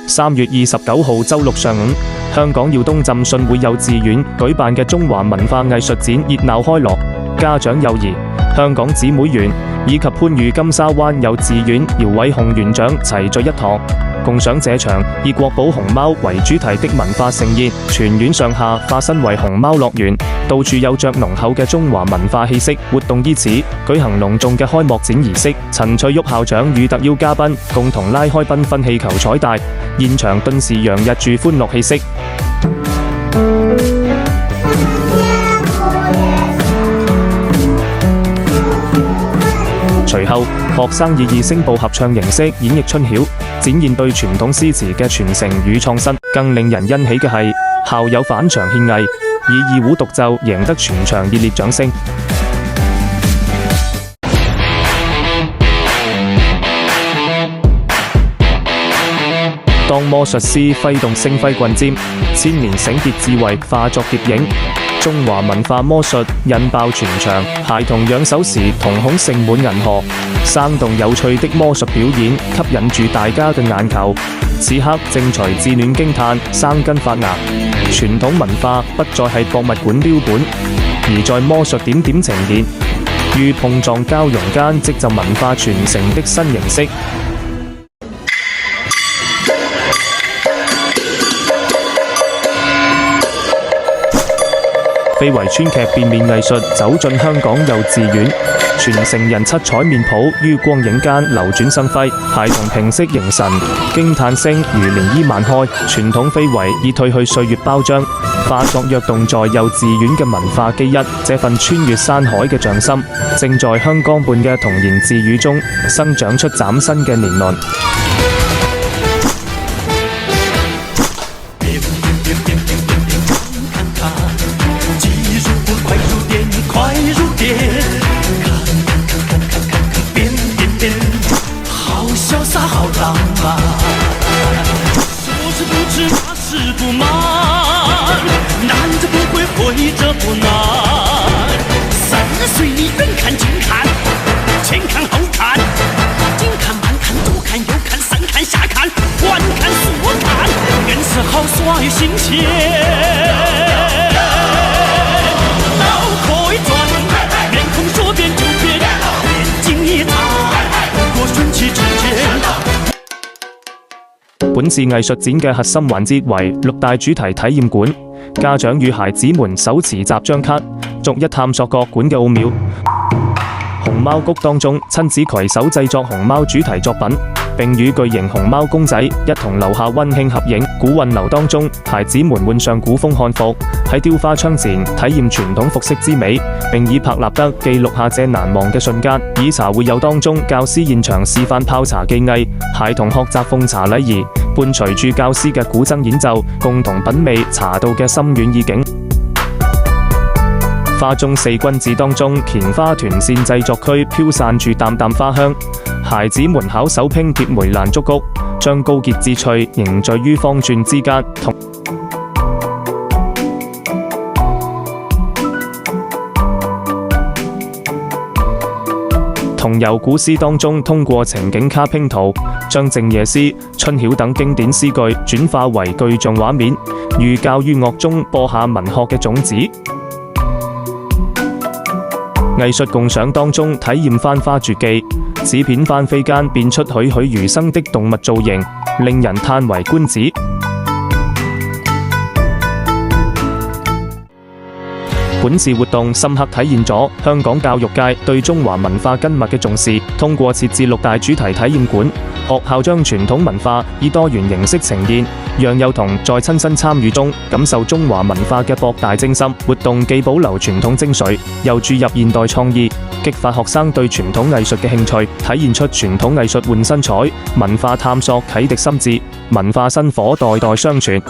3月29號周六上午，香港耀東浸信會幼稚園舉辦嘅中華文化藝術展熱鬧開鑼，家長幼兒、香港姊妹園以及番禺金沙灣幼稚園姚偉雄園長齊聚一堂，共賞這場以國寶熊貓為主題的文化盛宴。全院上下化身為熊貓樂園，到處有着濃厚嘅中華文化氣息。活動依此舉行隆重嘅開幕展儀式，陳翠玉校長與特邀嘉賓共同拉開繽紛氣球彩帶，現場頓時洋溢住歡樂氣息。隨後，學生以二聲部合唱形式演繹春曉，展現對傳統詩詞嘅傳承與創新。更令人欣喜嘅係，校友返場獻藝，以二胡獨奏贏得全場熱烈掌聲。當魔術師揮動星輝棍尖，千年醒覺智慧化作疊影。中華文化魔術引爆全場，孩童仰首時瞳孔盛滿銀河，生動有趣的魔術表演吸引住大家嘅眼球。此刻正隨自戀驚嘆，生根發芽。傳統文化不再係博物館標本，而在魔術點點呈現，於碰撞交融間織就文化傳承的新形式。非遺川劇變面藝術走進香港幼稚園，傳承人七彩面譜於光影間流轉生輝，孩童平息凝神，驚嘆聲如漣漪漫開。傳統非遺已褪去歲月包裝，化作躍動在幼稚園嘅文化基因。這份穿越山海嘅匠心，正在香港畔嘅童言自語中生長出嶄新嘅年輪。心切，脑壳一轉，面孔說變就變，眼睛一眨，不過順其自然。本次藝術展嘅核心環節為6大主題體驗館，家長與孩子們手持集章卡，逐一探索各館嘅奧妙。熊貓谷當中，親子攜手製作熊貓主題作品，並與巨型熊貓公仔一同留下溫馨合影。古運樓當中，孩子們換上古風漢服，喺雕花窗前體驗傳統服飾之美，並以拍立得記錄下這難忘嘅瞬間。以茶會友當中，教師現場示範泡茶技藝，孩童學習奉茶禮儀，伴隨住教師嘅古箏演奏，共同品味茶道嘅深遠意境。花中四君子當中，乾花團扇製作區飄散住淡淡花香，孩子們巧手拼貼梅蘭竹菊，將高潔之趣凝聚於方寸之間。同遊古詩當中，通過情景卡拼圖，將靜夜思、春曉等經典詩句轉化為具象畫面，寓教於樂中播下文學嘅種子。藝術共賞當中，體驗翻花絕技，紙片翻飛間變出栩栩如生的動物造型，令人嘆為觀止。本次活動深刻體現咗香港教育界對中華文化根脈嘅重視。通過設置6大主題體驗館，學校將傳統文化以多元形式呈現，讓幼童在親身參與中感受中華文化嘅博大精深。活動既保留傳統精髓，又注入現代創意，激發學生對傳統藝術嘅興趣，體現出傳統藝術換新彩，文化探索啟迪心智，文化薪火代代相傳。